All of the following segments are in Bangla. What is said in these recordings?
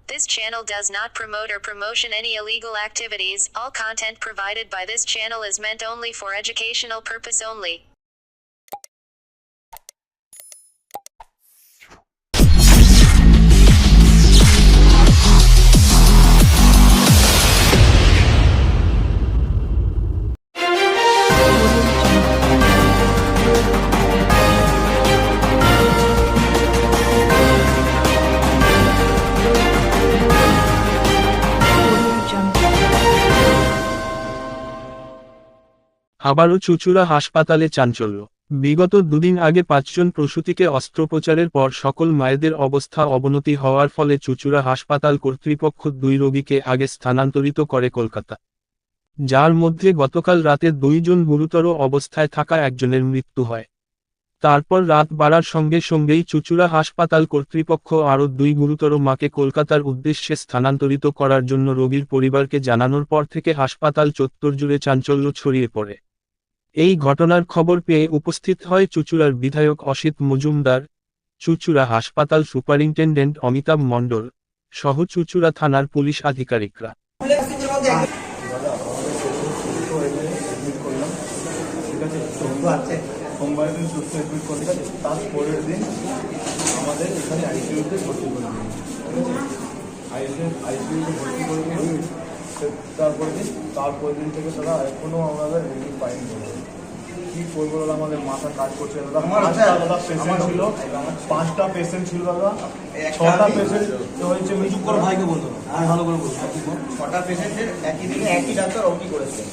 This channel does not promote or promotion any illegal activities. All content provided by this channel is meant only for educational purpose only. আবারও চুঁচুড়া হাসপাতালে চাঞ্চল্য। বিগত দুদিন আগে 5 জন প্রসূতিকে অস্ত্রোপচারের পর সকল মায়েদের অবস্থা অবনতি হওয়ার ফলে চুঁচুড়া হাসপাতাল কর্তৃপক্ষ 2 রোগীকে আগে স্থানান্তরিত করে কলকাতা, যার মধ্যে গতকাল রাতে 2 জন গুরুতর অবস্থায় থাকা একজনের মৃত্যু হয়। তারপর রাত বাড়ার সঙ্গে সঙ্গেই চুঁচুড়া হাসপাতাল কর্তৃপক্ষ আরও 2 গুরুতর মাকে কলকাতার উদ্দেশ্যে স্থানান্তরিত করার জন্য রোগীর পরিবারকে জানানোর পর থেকে হাসপাতাল চত্বর জুড়ে চাঞ্চল্য ছড়িয়ে পড়ে। এই ঘটনার খবর পেয়ে উপস্থিত হয় চুঁচুড়ার বিধায়ক অসিত মজুমদার, চুঁচুড়া হাসপাতাল সুপারিনটেনডেন্ট অমিতাভ মণ্ডল সহ চুঁচুড়া থানার পুলিশ আধিকারিকরা। সোমবার দিন সুস্থ এডমিট করতে তার পরের দিন আমাদের এখানে আইসিইউতে ভর্তি করে দিন, আইসিইউতে ভর্তি করে দিন। তারপর দিন থেকে তারা এখনো আমাদের রিলিফ পাইনি। কি করবো দাদা, আমাদের মাথা কাজ করছে দাদা। পেশেন্ট ছিল 5টা পেশেন্ট ছিল দাদা, 6টা পেশেন্ট হয়েছে। চুপ করে ভাইকে বলতো, আমি ভালো করে বলছি। 6টা পেশেন্টের একই দিনে একই ডাক্তার ওটি করেছিলেন,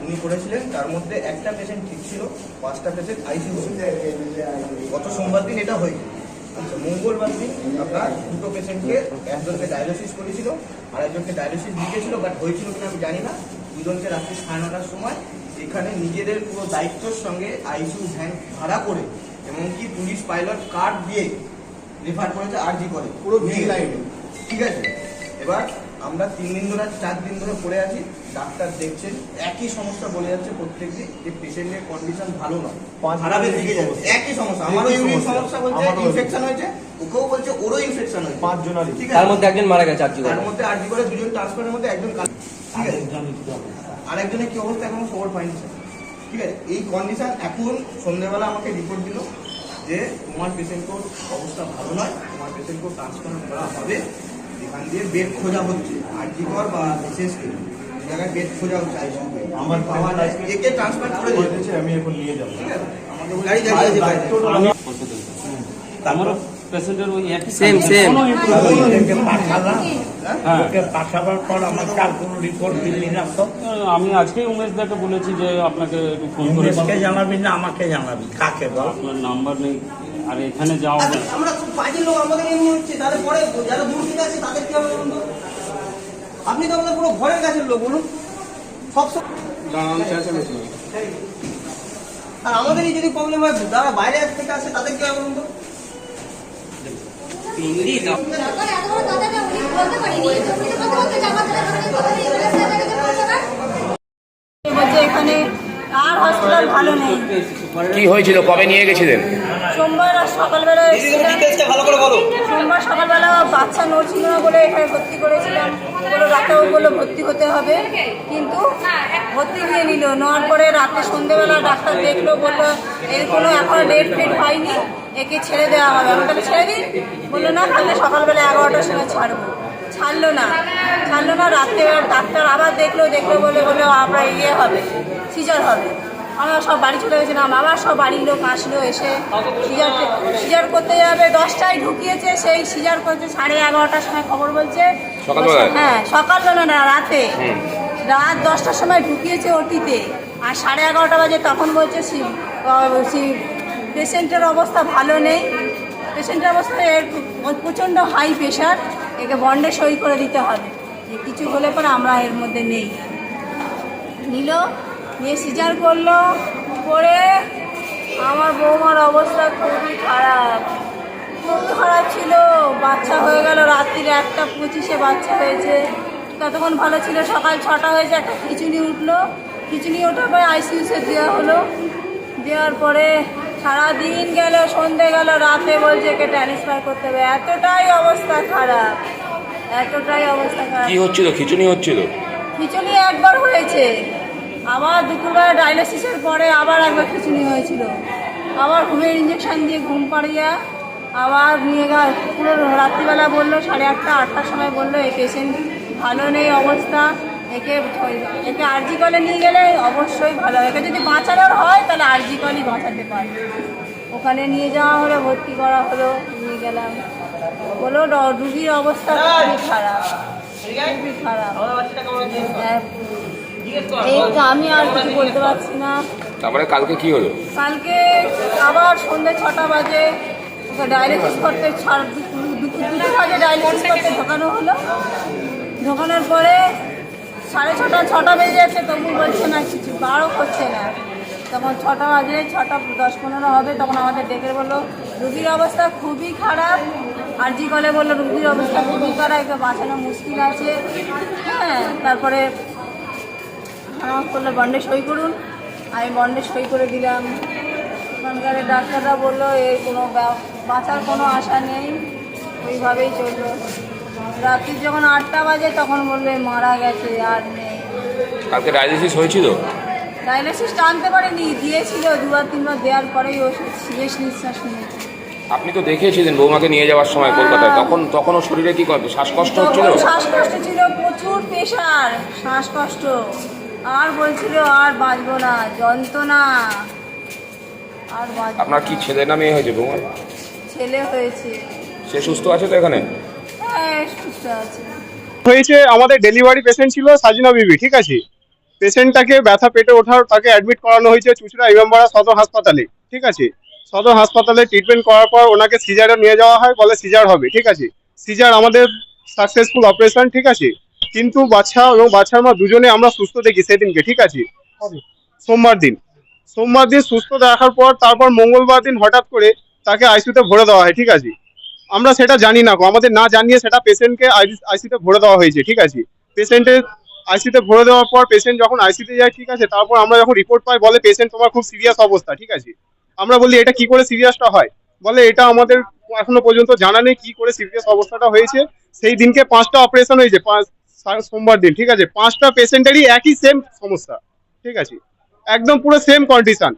উনি করেছিলেন। তার মধ্যে একটা পেশেন্ট ঠিক ছিল, 5টা পেশেন্ট আইসিইউ। গত সোমবার দিন এটা হয়েছে। আচ্ছা, মঙ্গলবার দিন আপনার 2টো পেশেন্টকে, একজনকে ডায়ালিসিস করেছিল আর একজনকে ডায়ালিসিস লিখেছিল, বাট হয়েছিল কিনা আমি জানি না। 2জনকে রাত্রি 9:30টার সময় এখানে নিজেদের পুরো দায়িত্বের সঙ্গে আইসিইউ ভ্যান ভাড়া করে এমনকি পুলিশ পাইলট কার্ড দিয়ে রেফার করেছে আরজি করে পুরো ভিড় লাইনে। ঠিক আছে, এবার আমরা 3 দিন ধরে 4 দিন ধরে পড়ে আছি। ডাক্তার দেখছেন একই সমস্যা বলে যাচ্ছে প্রত্যেকদিন, যে পেশেন্টের কন্ডিশন ভালো না, খারাপের দিকে যাচ্ছে। একই সমস্যা, আমারও ইউরিন সমস্যা বলছে, ইনফেকশন হয়েছে, ওকেও বলছে ওরও ইনফেকশন হয়েছে। 5 জনারই। ঠিক আছে, তার মধ্যে একজন মারা গেছে, তার মধ্যে আরজি করে 2জন ট্রান্সফারের মধ্যে একজন। ঠিক আছে, আরেকজনের কি অবস্থা এখনো খবর পাইনি। ঠিক আছে, এই কন্ডিশন এখন সন্ধ্যেবেলা আমাকে রিপোর্ট দিল যে তোমার পেশেন্টকে অবস্থা ভালো নয়, তোমার পেশেন্টকে ট্রান্সফার করা হবে। এখান দিয়ে বেড খোঁজা হচ্ছে, আরজি কর বা বিশেষ জায়গায় বেড খোঁজা হচ্ছে। আমার পাওয়া যায়, একে ট্রান্সফার করে দিয়েছে, আমি এখন নিয়ে যাবো। ঠিক আছে, আমাকে গাড়ি দাঁড়িয়ে আমারও পেশেন্টের ওই একই সেম পাঠাবার পর আমাকে আর কোনো রিপোর্ট দিলি না তো? আমি আজকেই উমেশ দাকে বলেছি যে আপনাকে একটু ফোন করে জানাবি না আমাকে জানাবি, কাকে বল? আপনার নাম্বার নেই, আর এখানে যাওয়া আমরা খুব বাজে লোক, আমাদের এমনি হচ্ছে। তাহলে পরে যারা দূর থেকে আছে তাদের কি হবে বলুন তো? আপনি তো আমাদের পুরো ঘরের কাছের লোক, বলুন। আর আমাদেরই যদি প্রবলেম হয়, যারা বাইরে থেকে আসে তাদের কি হবে বলুন তো? এখানে আর হসপিটাল ভালো নেই। কি হয়েছিল, কবে নিয়ে গেছিলেন? সোমবার সকালবেলা বাচ্চা নড়ছিল না বলে এখানে ভর্তি করেছিলাম। বলো ডাক্তারবাবু বললো ভর্তি হতে হবে, কিন্তু ভর্তি নিয়ে নিল। নেওয়ার পরে রাতে সন্ধ্যেবেলা ডাক্তার দেখলো, বললো এর কোনো এখনো ডেট ফেট হয়নি, একে ছেড়ে দেওয়া হবে। আমি তাহলে ছেড়ে দিন, বললো না তাহলে সকালবেলা 11টার সময় ছাড়বো। ছাড়লো না। রাত্রেবেলা ডাক্তার আবার দেখলো বললো আপনার হবে, সিজার হবে। আমরা সব বাড়ি চলে গেছিলাম, আবার সব বাড়ির লোক আসলো, এসে সিজার করতে যাবে। 10টায় ঢুকিয়েছে, সেই সিজার করছে 11:30টার সময় খবর বলছে। হ্যাঁ, সকালবেলা না, রাত 10টার সময় ঢুকিয়েছে ওটিতে, আর 11:30 বাজে তখন বলছে পেশেন্টের অবস্থা ভালো নেই। পেশেন্টের অবস্থা প্রচণ্ড হাই প্রেশার, একে বন্ডে সই করে দিতে হবে, যে কিছু হলে পরে আমরা এর মধ্যে নেই। নিয়ে সিজার করলো, করে আমার বৌমার অবস্থা খুবই খারাপ ছিল। বাচ্চা হয়ে গেল রাত্রির 1:25 বাচ্চা হয়েছে। ততক্ষণ ভালো ছিল, সকাল 6টা হয়েছে, একটা খিচুনি উঠলো। খিচুনি ওঠার পরে আইসিইউতে দেওয়া হলো। দেওয়ার পরে সারাদিন গেল, সন্ধে গেল, রাতে বলছে একে ট্রান্সফার করতে হবে। এতটাই অবস্থা খারাপ, এতটাই অবস্থা খারাপ। কি হচ্ছিল? খিচুনি হচ্ছিল? খিচুনি একবার হয়েছে, আবার দুপুরবেলা ডায়ালিসিসের পরে আবার একবার খিচুনি হয়েছিল, আবার ঘুমের ইঞ্জেকশন দিয়ে ঘুম পাড়িয়ে আবার নিয়ে গেল। পুরো রাত্রিবেলা বললো 8:30 8টার সময় বললো এই পেশেন্ট ভালো নেই অবস্থা, একে আরজি কলে নিয়ে গেলে অবশ্যই ভালো। একে যদি বাঁচানোর হয় তাহলে আরজি কলই বাঁচাতে পারে। ওখানে নিয়ে যাওয়া হলো, ভর্তি করা হলো, নিয়ে গেলাম। বলো রুগীর অবস্থা খুবই খারাপ, খুবই খারাপ। এই তো আমি আর কিছু বলতে পারছি না। তারপরে কালকে কি হলো? কালকে আবার সন্ধ্যে 6টা বাজে ওকে ডায়ালিসিস করতে, দুপুর 2টা বাজে ডায়ালিসিস করতে ঢোকানো হলো। ঢোকানোর পরে 6:30 6টা বেজে যাচ্ছে, তবু বলছে না কিছু, বারও করছে না। তখন 6টা বাজে, 6টা 10-15 হবে, তখন আমাদের ডেকে বললো রুগীর অবস্থা খুবই খারাপ। আরজি কলে বললো রুগীর অবস্থা খুবই খারাপ, একে বাঁচানো মুশকিল আছে। হ্যাঁ, তারপরে আমার করলো বন্ডে সই করুন, আমি বন্ডে সই করে দিলাম। ওখানকার ডাক্তাররা বললো এর কোনো বাঁচার কোনো আশা নেই, ওইভাবেই চললো। রাত্রি যখন 8টা বাজে তখন বললো মারা গেছে, আর নেই। কালকে ডায়ালিসিস হয়েছিল? ডায়ালিসিস টানতে পারিনি, দিয়েছিল 2-3বার, দেওয়ার পরেই ও শেষ নিঃশ্বাস নিয়েছে। আপনি তো দেখেছিলেন বৌমাকে নিয়ে যাওয়ার সময় কলকাতায়, তখনও শরীরে কি করতো? শ্বাসকষ্ট হচ্ছিল? শ্বাসকষ্ট ছিল, প্রচুর প্রেশার, শ্বাসকষ্ট। আর বলছিল আর বাঁচবো না, যন্ত্রণা আর বাঁচবো। আপনার কি ছেলে না মেয়ে হয়েছে বৌমা? ছেলে হয়েছে। সে সুস্থ আছে তো এখানে? হ্যাঁ, সুস্থ আছে। হয়েছে আমাদের ডেলিভারি পেশেন্ট ছিল সাজিনা বিবি, ঠিক আছে। পেশেন্টটাকে ব্যথা পেটে ওঠার তাকে অ্যাডমিট করানো হয়েছে চুঁচুড়া ইমামবাড়া সদর হাসপাতালে, ঠিক আছে। সদর হাসপাতালে ট্রিটমেন্ট করার পর ওনাকে সিজারে নিয়ে যাওয়া হয়, বলে সিজার হবে, ঠিক আছে। সিজার আমাদের সাকসেসফুল অপারেশন, ঠিক আছে। কিন্তু বাচ্চা এবং বাচ্চার মা দুজনে আমরা সুস্থ দেখি সেদিনকে, ঠিক আছে। সোমবার দিন সুস্থ দেখার পর তারপর মঙ্গলবার দিন হঠাৎ করে তাকে আইসিইউতে ভরে দেওয়া হয়, ঠিক আছে। আমরা সেটা জানি না, আমাদের না জানিয়ে সেটা পেশেন্টকে আইসিইউতে ভরে দেওয়া হয়েছে, ঠিক আছে। পেশেন্টের আইসিইউতে ভরে দেওয়ার পর পেশেন্ট যখন আইসিইউতে যায়, ঠিক আছে, তারপর আমরা যখন রিপোর্ট পাই বলে পেশেন্ট তোমার খুব সিরিয়াস অবস্থা, ঠিক আছে। আমরা বলি এটা কি করে সিরিয়াসটা হয়, বলে এটা আমাদের এখনো পর্যন্ত জানা নেই কি করে সিরিয়াস অবস্থাটা হয়েছে। সেই দিনকে 5টা অপারেশন হয়েছে, সোমবার দিন, ঠিক আছে। 5টা পেশেন্টেরই একই সেম সমস্যা, ঠিক আছে, একদম পুরো সেম কন্ডিশন।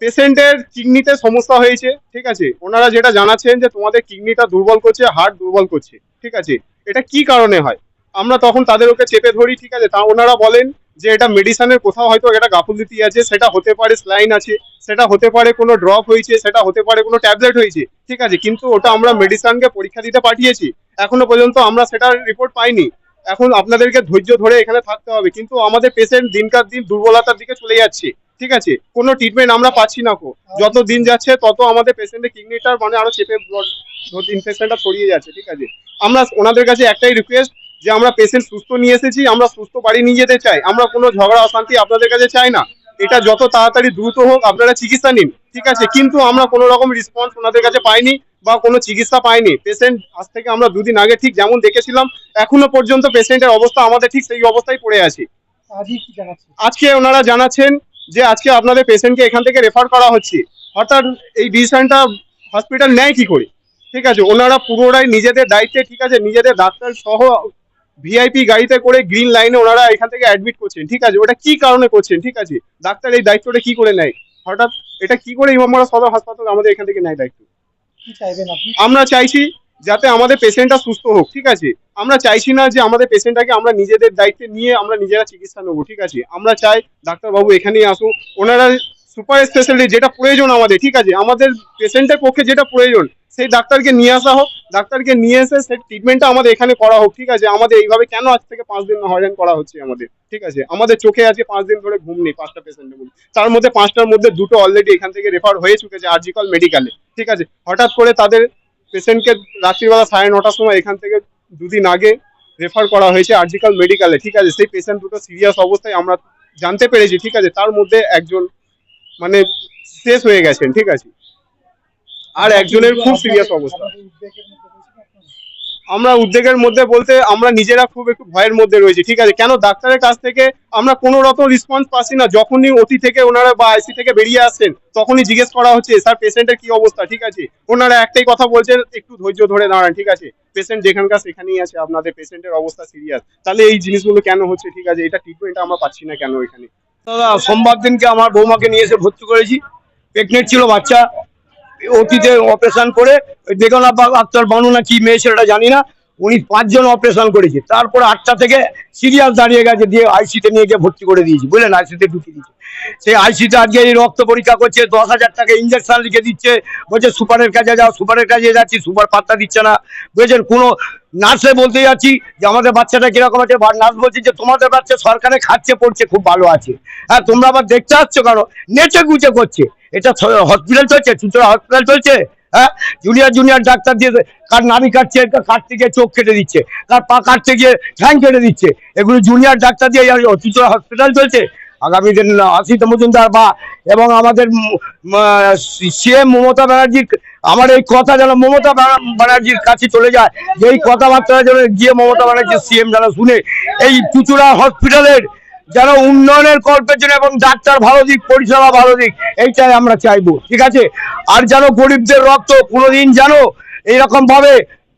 পেশেন্টের কিডনিতে সমস্যা হয়েছে, ঠিক আছে। ওনারা যেটা জানাচ্ছেন যে তোমাদের কিডনিটা দুর্বল করছে, হার্ট দুর্বল করছে, ঠিক আছে। এটা কি কারণে হয় আমরা তখন তাদের ওকে চেপে ধরি, ঠিক আছে। তা ওনারা বলেন যে এটা মেডিসিনের কোথাও হয়তো এটা গাফিলতি আছে, সেটা হতে পারে স্লাইন আছে, সেটা হতে পারে কোনো ড্রপ হয়েছে, সেটা হতে পারে কোনো ট্যাবলেট হয়েছে, ঠিক আছে। কিন্তু ওটা আমরা মেডিসিনকে পরীক্ষা দিতে পাঠিয়েছি, এখনো পর্যন্ত আমরা সেটার রিপোর্ট পাইনি। এখন আপনাদেরকে ধৈর্য ধরে এখানে থাকতে হবে, কিন্তু আমাদের পেশেন্ট দিনকার দিন দুর্বলতার দিকে চলে যাচ্ছে, ঠিক আছে। কোনো ট্রিটমেন্ট আমরা পাচ্ছি না। যত দিন যাচ্ছে তত আমাদের পেশেন্টের কিডনিটার মানে আরো চেপে ব্লড ইনফেকশনটা ছড়িয়ে যাচ্ছে, ঠিক আছে। আমরা ওনাদের কাছে একটাই রিকোয়েস্ট যে আমরা পেশেন্ট সুস্থ নিয়ে এসেছি, আমরা সুস্থ বাড়ি নিয়ে যেতে চাই, আমরা কোনো ঝগড়া অশান্তি আপনাদের কাছে চাই না। এটা যত তাড়াতাড়ি দ্রুত হোক, আপনারা চিকিৎসা নিন, ঠিক আছে। কিন্তু আমরা কোনো রকম রেসপন্স ওনাদের কাছে পাইনি বা কোনো চিকিৎসা পাইনি। পেশেন্ট আজ থেকে আমরা 2 দিন আগে ঠিক যেমন দেখেছিলাম এখনো পর্যন্ত পেশেন্টের অবস্থা আমাদের ঠিক সেই অবস্থায় পড়ে আছে। আজকে ওনারা জানাচ্ছেন যে আজকে আপনাদের পেশেন্টকে এখান থেকে রেফার করা হচ্ছে। অর্থাৎ এই ডিসিশনটা হসপিটাল নেয় কি করে, ঠিক আছে। ওনারা পুরোটাই নিজেদের দায়িত্বে, ঠিক আছে, নিজেদের ডাক্তার সহ ভিআইপি গাড়িতে করে গ্রিন লাইনে ওনারা এখান থেকে অ্যাডমিট করছেন, ঠিক আছে। ওটা কি কারণে করছেন, ঠিক আছে। ডাক্তার এই দায়িত্বটা কি করে নেয় হঠাৎ, এটা কি করে ইমামবাড়া সদর হাসপাতাল আমাদের এখান থেকে নেয় দায়িত্ব। আমরা চাইছি যাতে আমাদের পেশেন্টটা সুস্থ হোক, ঠিক আছে। আমরা চাইছি না যে আমাদের পেশেন্টটাকে আমরা নিজেদের দায়িত্বে নিয়ে আমরা নিজেরা চিকিৎসা নেবো, ঠিক আছে। আমরা চাই ডাক্তারবাবু এখানেই আসুক, ওনারা সুপার স্পেশালিস্ট যেটা প্রয়োজন আমাদের, ঠিক আছে, আমাদের পেশেন্টের পক্ষে যেটা প্রয়োজন সেই ডাক্তারকে নিয়ে আসা হোক, ডাক্তারকে নিয়ে এসে সেই ট্রিটমেন্টটা আমাদের এখানে করা হোক, ঠিক আছে। আমাদের এইভাবে কেন আজ থেকে 5 দিন হয়রান করা হচ্ছে আমাদের, ঠিক আছে। আমাদের চোখে আজকে 5 দিন ধরে ঘুম নেই 5টা পেশেন্টের মধ্যে, তার মধ্যে 5টার মধ্যে 2টো অলরেডি এখান থেকে রেফার হয়ে চুকেছে আরজিকল মেডিকেলে, ঠিক আছে। হঠাৎ করে তাদের পেশেন্টকে রাত্রিবেলা 9:30টার সময় এখান থেকে 2 দিন আগে রেফার করা হয়েছে আরজিকল মেডিকেলে, ঠিক আছে। সেই পেশেন্ট দুটো সিরিয়াস অবস্থায় আমরা জানতে পেরেছি, ঠিক আছে। তার মধ্যে একজন মানে শেষ হয়ে গেছেন, ঠিক আছে, আর একজনের খুব সিরিয়াস অবস্থা। আমরা উদ্বেগের মধ্যে বলতে আমরা নিজেরা খুব একটু ভয়ের মধ্যে রয়েছি, ঠিক আছে? কেন ডাক্তারের কাছ থেকে আমরা কোনো রকম রেসপন্স পাচ্ছি না। যখনই ওটি থেকে ওনারা বা আইসি থেকে বেরিয়ে আসছেন তখনই জিজ্ঞেস করা হচ্ছে স্যার পেশেন্টের কি অবস্থা, ঠিক আছে? ওনারা একটাই কথা বলছেন, একটু ধৈর্য ধরে দাঁড়ান, ঠিক আছে? পেশেন্ট যেখানকার সেখানেই আছে, আপনাদের পেশেন্টের অবস্থা সিরিয়াস। তাহলে এই জিনিসগুলো কেন হচ্ছে, ঠিক আছে? এটা ট্রিটমেন্ট আমরা পাচ্ছি না কেন এখানে? দাদা সোমবার দিনকে আমার বৌমাকে নিয়ে এসে ভর্তি করেছি, প্রেগনেন্ট ছিল বাচ্চা, ওটিতে অপারেশন করে দেখুন ডাক্তার বানু না কি মেয়ে সেটা জানি না, উনি 5 জন অপারেশন করেছে, তারপরে 8টা থেকে সিরিয়াস দাঁড়িয়ে গেছে, দিয়ে আইসিতে নিয়ে গিয়ে ভর্তি করে দিয়েছি, বুঝলেন? আইসিতে ঢুকিয়ে দিয়েছে। সেই আইসিতে আজকে এই রক্ত পরীক্ষা করছে, 10,000 টাকা ইঞ্জেকশন লিখে দিচ্ছে, বলছে সুপারের কাছে যাও, সুপারের কাছে যাচ্ছি, সুপার পাত্তা দিচ্ছে না, বুঝেছেন? কোনো নার্সে বলতে যাচ্ছি যে আমাদের বাচ্চাটা কিরকম আছে, নার্স বলছে যে তোমাদের বাচ্চা সরকারে খাচ্ছে পড়ছে খুব ভালো আছে, হ্যাঁ তোমরা আবার দেখতে আসছো কেন? নেচে গুচে করছে। এটা হসপিটাল চলছে? চুঁচুড়া হসপিটাল চলছে? হ্যাঁ, জুনিয়র ডাক্তার দিয়ে কার নাড়ি কাটছে, কাটতে গিয়ে চোখ কেটে দিচ্ছে, কার পা কাটতে গিয়ে ঠ্যাং কেটে দিচ্ছে, এগুলো জুনিয়র ডাক্তার দিয়ে চুঁচুড়া হসপিটাল চলছে? আগামী দিন অসিত মজুমদার বা এবং আমাদের সিএম মমতা ব্যানার্জির, আমার এই কথা যেন মমতা ব্যানার্জির কাছে চলে যায়, যে এই কথাবার্তা যেন গিয়ে মমতা ব্যানার্জির সিএম যেন শুনে, এই চুঁচুড়া হসপিটালের যেন উন্নয়নের কল্পের জন্য এবং ডাক্তার ভালো দিক, পরিষেবা ভালো দিক, এইটাই আমরা চাইবো, ঠিক আছে? আর যেন গরিবদের রক্ত কোনোদিন যেন এইরকম ভাবে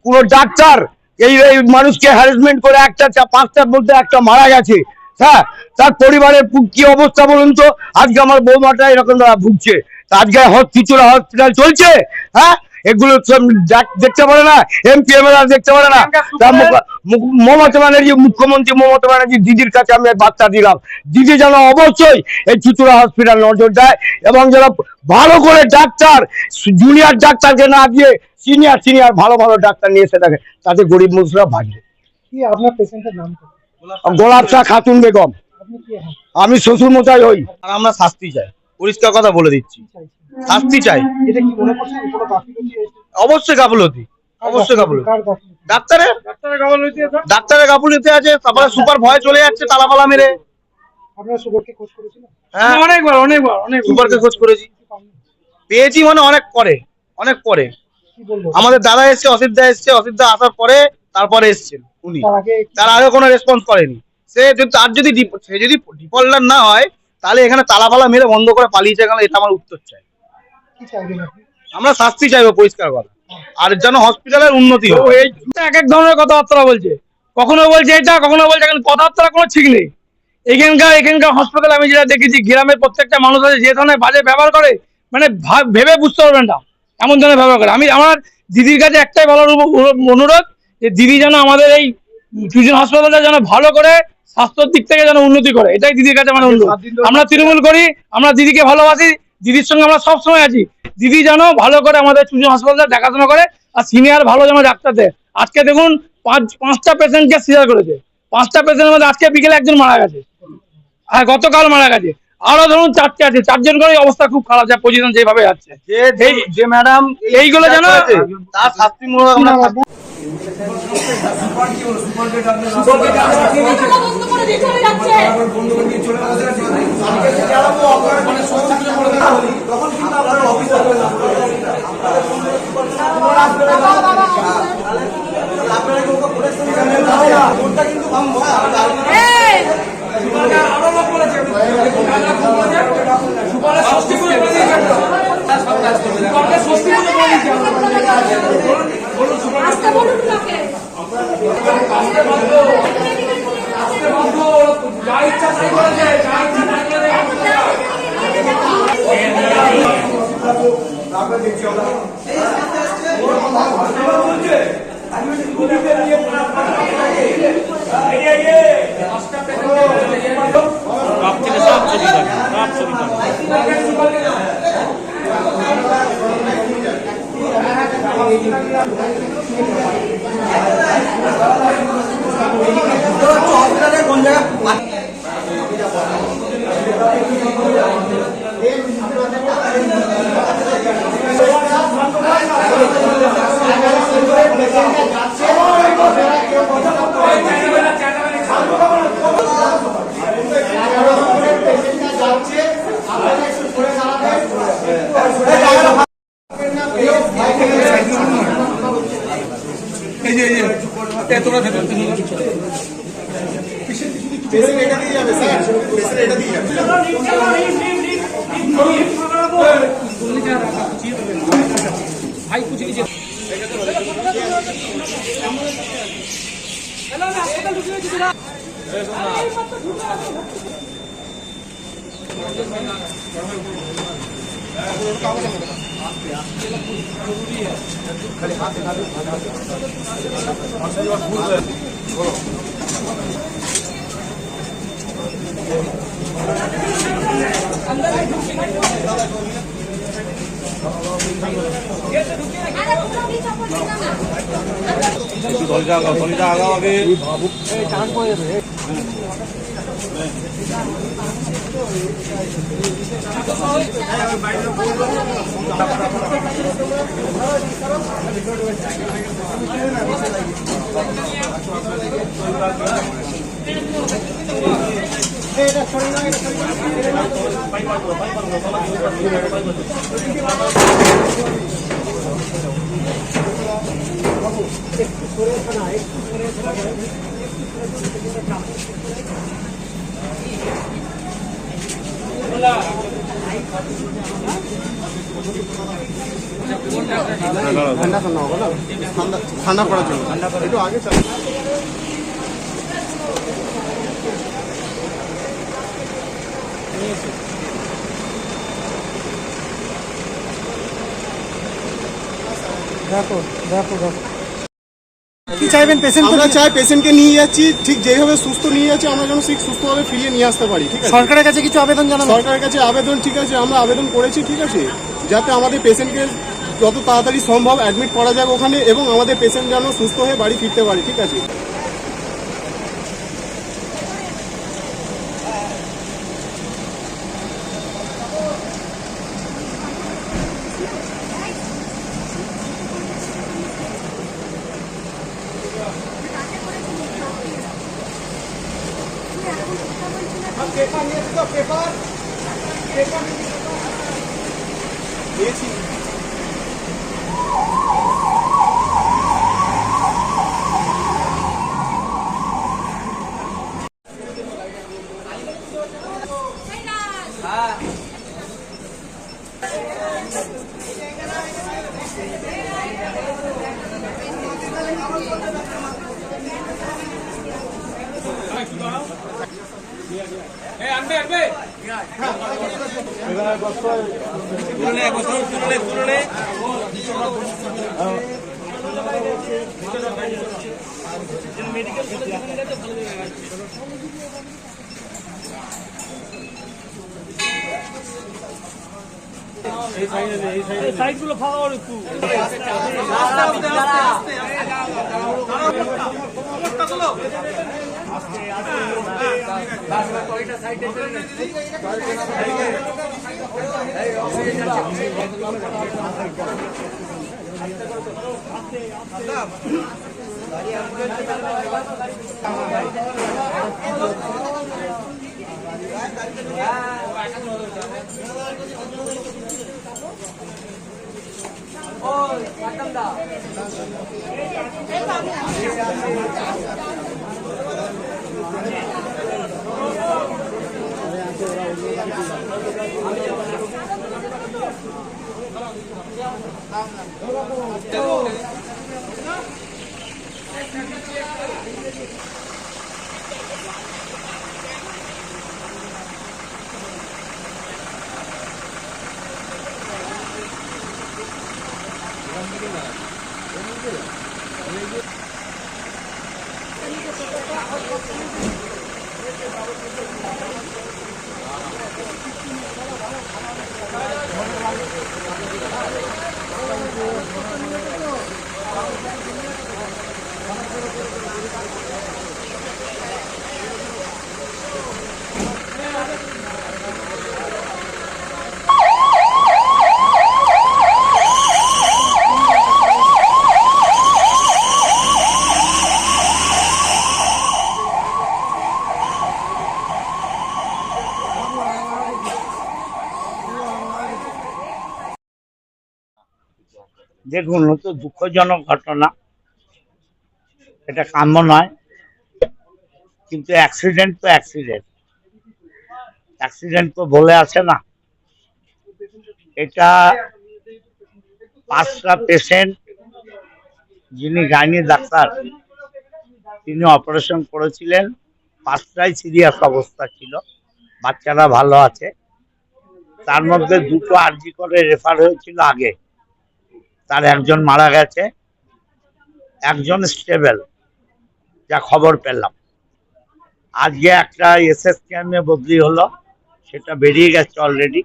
কোনো ডাক্তার এই মানুষকে হ্যারাসমেন্ট করে 5টার মধ্যে একটা মারা গেছে, হ্যাঁ, তার পরিবারের কি অবস্থা বলুন তো? আজকে আমার বৌমাটা এরকম ভুগছে, আজকে চুঁচুড়া হসপিটাল চলছে, হ্যাঁ? এগুলো দেখতে পারে না, এমপি এমএলএ দেখতে পারে না। মমতা ব্যানার্জি, মুখ্যমন্ত্রী মমতা ব্যানার্জি দিদির কাছে আমি বার্তা দিলাম, দিদি যেন অবশ্যই এই চুঁচুড়া হসপিটাল নজর দেয় এবং যেন ভালো করে ডাক্তার, জুনিয়র ডাক্তারকে না দিয়ে সিনিয়র ভালো ডাক্তার নিয়ে এসে থাকে, তাতে গরিব মানুষরা বাঁচবে। কি আপনার পেশেন্টের নাম? গোলাপ শাহ খাতুন বেগম। আমি শ্বশুর মশাই হই। আর আমরা শাস্তি চাই, পরিষ্কার কথা বলে দিচ্ছি, শাস্তি চাই। এটা কি মনে করছেন কোনো গাফিলতি হয়েছে? অবশ্যই গাফিলতি, অবশ্যই গাফিলতি। ডাক্তারের গাফিলতি আছে, তারপরে সুপার ভয় চলে যাচ্ছে তালাপালা মেরে। আপনারা সুপারকে খোঁজ করেছিলেন? হ্যাঁ, অনেকবার সুপারকে খোঁজ করেছি, পেয়েছি মানে অনেক পরে। কি বলবো? আমাদের দাদা এসছে, অসিত দা এসছে, অসিত দা আসার পরে তারপরে এসছেন উনি, তার আগে কোনো রেসপন্স করেনি। সে যদি ডিফল্টার না হয় তাহলে এখানে তালাপালা মেরে বন্ধ করে পালিয়েছে গেল, এটা আমার উত্তর চাই। কি চাইবেন আপনি? আমরা শাস্তি চাইবো, পরিষ্কার কথা, আর যেন হসপিটালের উন্নতি হয়। এক এক ধরনের কথাবার্তা বলছে, কখনো বলছে এটা, কখনো বলছে, কথাবার্তা কোনো ঠিক নেই। এখানকার হসপিটাল আমি যেটা দেখেছি, গ্রামের প্রত্যেকটা মানুষ আছে যে ধরনের বাজে ব্যবহার করে, মানে ভেবে বুঝতে পারবেন না এমন ধরনের ব্যবহার করে। আমি আমার দিদির কাছে একটাই বলার অনুরোধ, যে দিদি যেন আমাদের এই চুঁচুড়া হাসপাতালটা যেন ভালো করে স্বাস্থ্যের দিক থেকে যেন উন্নতি করে, এটাই দিদির কাছে আমার অনুরোধ। আমরা তৃণমূল করি, আমরা দিদিকে ভালোবাসি, দিদির সঙ্গে আমরা সবসময় আছি। দিদি যেন ভালো করে আমাদের চুঁচুড়া হাসপাতালটা দেখাশোনা করে, আর সিনিয়র ভালো যেন ডাক্তার দেয়। আজকে দেখুন 5টা পেশেন্টকে সিজার করেছে, 5টা পেশেন্টের মধ্যে আজকে বিকেলে একজন মারা গেছে, আর গতকাল মারা গেছে, আরো ধরুন 4টে আছে, 4জন করে অবস্থা খুব খারাপ, যা পজিশন যেভাবে যাচ্ছে। যে ম্যাডাম এইগুলো যেন তার শাস্তিমূলক আমরা ঠান্ডা পড়ার জন্য একটু আগে চল। দেখো দেখো দেখো কি চাইবেন পেশেন্ট? আমরা চাই পেশেন্টকে নিয়ে যাচ্ছি ঠিক যেভাবে সুস্থ নিয়ে যাচ্ছি আমরা যেন ঠিক সুস্থভাবে ফিরিয়ে নিয়ে আসতে পারি। ঠিক আছে, সরকারের কাছে কিছু আবেদন জানাবো। সরকারের কাছে আবেদন, ঠিক আছে, আমরা আবেদন করেছি, ঠিক আছে, যাতে আমাদের পেশেন্টকে যত তাড়াতাড়ি সম্ভব অ্যাডমিট করা যায় ওখানে এবং আমাদের পেশেন্ট যেন সুস্থ হয়ে বাড়ি ফিরতে পারে। ঠিক আছে, সাইডগুলো ফাঁকা করে একটু দেখুন, তো দুঃখজনক ঘটনা। এটা কাম্য নয়, কিন্তু অ্যাক্সিডেন্ট তো অ্যাক্সিডেন্ট, অ্যাক্সিডেন্ট তো বলে আছে না। এটা 5টা পেশেন্ট, যিনি গাইনি ডাক্তার তিনি অপারেশন করেছিলেন, 5টাই সিরিয়াস অবস্থা ছিল, বাচ্চারা ভালো আছে। তার মধ্যে 2টো আরজি করে রেফার হয়েছিল আগে, তার একজন মারা গেছে, একজন স্টেবল, যা খবর পেলাম। আজকে একটা এসএসকেএমে বদলি হলো, সেটা বেরিয়ে গেছে অলরেডি।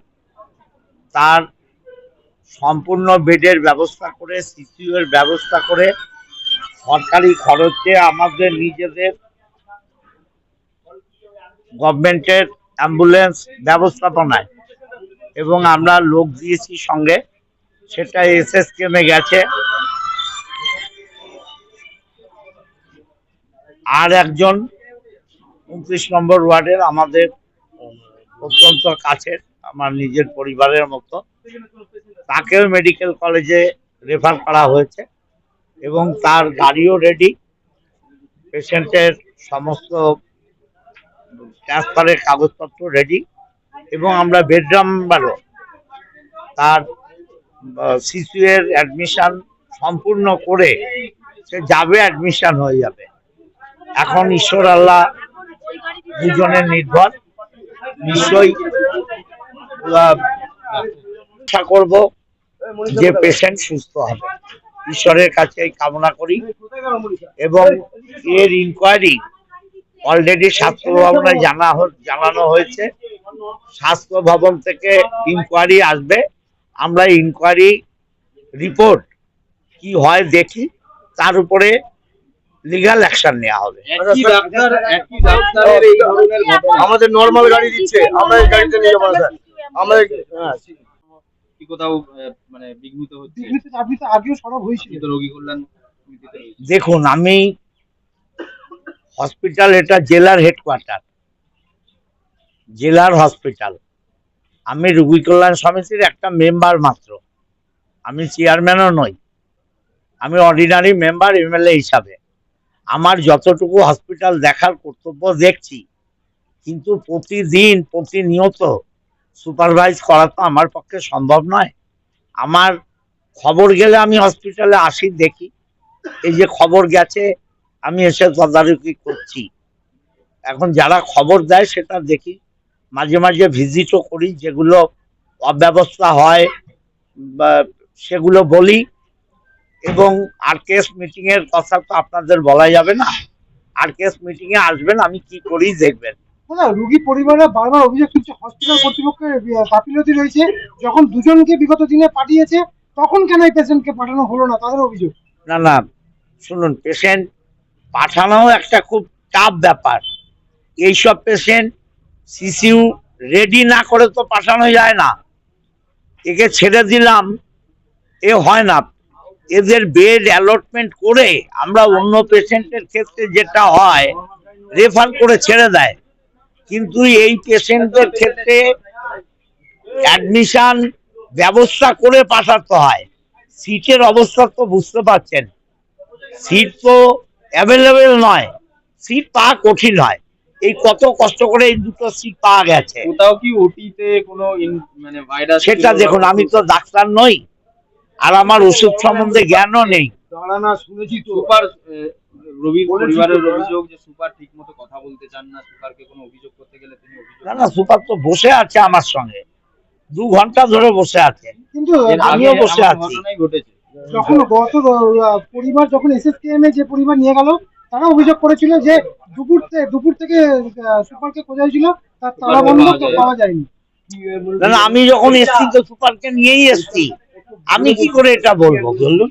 তার সম্পূর্ণ বেডের ব্যবস্থা করে, সিসিইউ এর ব্যবস্থা করে, সরকারি খরচে আমাদের নিজেদের গভর্নমেন্টের অ্যাম্বুলেন্স ব্যবস্থাপনায়, এবং আমরা লোক দিয়েছি সঙ্গে, সেটা এসএসকেএমে গেছে। আর একজন 29 নম্বর ওয়ার্ডের আমাদের অত্যন্ত কাছের, আমার নিজের পরিবারের মতো, তাকেও মেডিকেল কলেজে রেফার করা হয়েছে এবং তার গাড়িও রেডি, পেশেন্টের সমস্ত ট্রান্সফারের কাগজপত্র রেডি, এবং আমরা বেড নাম্বারও তার সিসিইউ এর অ্যাডমিশন সম্পূর্ণ করে সে যাবে, অ্যাডমিশন হয়ে যাবে। এখন ঈশ্বর আল্লাহ দুজনের নির্ভর, নিশ্চয়ই আশা করব যে পেশেন্ট সুস্থ হবে, ঈশ্বরের কাছে কামনা করি। এবং এর ইনকোয়ারি অলরেডি স্বাস্থ্য ভবনে জানানো হয়েছে, স্বাস্থ্য ভবন থেকে ইনকোয়ারি আসবে, আমরা ইনকোয়ারি রিপোর্ট কি হয় দেখি, তার উপরে লিগ্যাল অ্যাকশন নেওয়া হবে। আমাদের নর্মাল গাড়ি দিচ্ছে, আমরা এই গাড়িতে নিয়ে যাবো না স্যার। আমরা কি কোথাও মানে বিঘ্নিত হচ্ছে? আপনি তো আগেও সরব হয়েছিল তো রোগী কল্যাণ সমিতিতে। দেখুন, আমি হসপিটাল, এটা জেলার হেডকোয়ার্টার, জেলার হসপিটাল, আমি রোগী কল্যাণ সমিতির একটা মেম্বার মাত্র, আমি চেয়ারম্যানও নই, আমি অর্ডিনারি মেম্বার এমএলএ হিসাবে। আমার যতটুকু হসপিটাল দেখার কর্তব্য দেখছি, কিন্তু প্রতিদিন প্রতিনিয়ত সুপারভাইজ করা তো আমার পক্ষে সম্ভব নয়। আমার খবর গেলে আমি হসপিটালে আসি, দেখি, এই যে খবর গেছে আমি এসে তদারকি করছি। এখন যারা খবর দেয় সেটা দেখি, মাঝে মাঝে ভিজিটও করি, যেগুলো অব্যবস্থা হয় সেগুলো বলি। এবং আরকেএস মিটিং এর কথা তো আপনাদের বলা যাবে না, আরকেএস মিটিং এ আসবেন, আমি কি করি দেখবেন। রোগী পরিবাররা বারবার অভিযোগ তুলছে হসপিটাল কর্তৃপক্ষের গাফিলতি রয়েছে, যখন দুজনকে বিগত দিনে পাঠিয়েছে তখন কেন এই পেশেন্টকে পাঠানো হলো না, তাদের অভিযোগ। না না, শুনুন, পেশেন্ট পাঠানো একটা খুব টাফ ব্যাপার। এইসব পেশেন্ট সিসিইউ রেডি না করে তো পাঠানো যায় না, একে ছেড়ে দিলাম এ হয় না। এদের বেড অ্যালটমেন্ট করে আমরা অন্য পেশেন্টের ক্ষেত্রে যেটা হয় রেফার করে ছেড়ে দেয়, কিন্তু এই পেশেন্টদের ক্ষেত্রে অ্যাডমিশন ব্যবস্থা করে পাঠাতে হয়। সিটের অবস্থা তো বুঝতে পারছেন, সিট তো অ্যাভেলেবেল নয়, সিট পাওয়া কঠিন হয়। এই কত কষ্ট করে এই 2টো সিট পাওয়া গেছে। কোথাও কি ওটিতে কোনো মানে ভাইরাস? সেটা দেখুন, আমি তো ডাক্তার নই, আর আমার ওষুধ সম্বন্ধে জ্ঞানও নেই। শুনেছি সুপার রবির পরিবারের অভিযোগ যে সুপার ঠিক মতো কথা বলতে চান না, সুপারকে কোনো অভিযোগ করতে গেলে তিনি অভিযোগ। না না, সুপার তো বসে আছে আমার সঙ্গে, 2 ঘন্টা ধরে বসে আছে, কিন্তু আমিও বসে আছি। ঘটনাই ঘটেছে যখন পরিবার যখন এসএসকেএম এ যে পরিবার নিয়ে গেল, তারা অভিযোগ করেছিল যে দুপুর থেকে সুপারকে খোঁজা হয়েছিল, তার তালা বন্ধ, পাওয়া যায়নি। না না, আমি যখন এসছি তো সুপারকে নিয়েই এসছি, আমি কি করে এটা বলবো বলুন?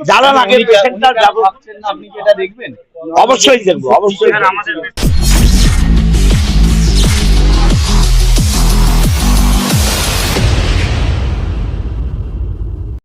যারা আগে পেশেন্টটা আপনি কি এটা দেখবেন? অবশ্যই দেখবো, অবশ্যই।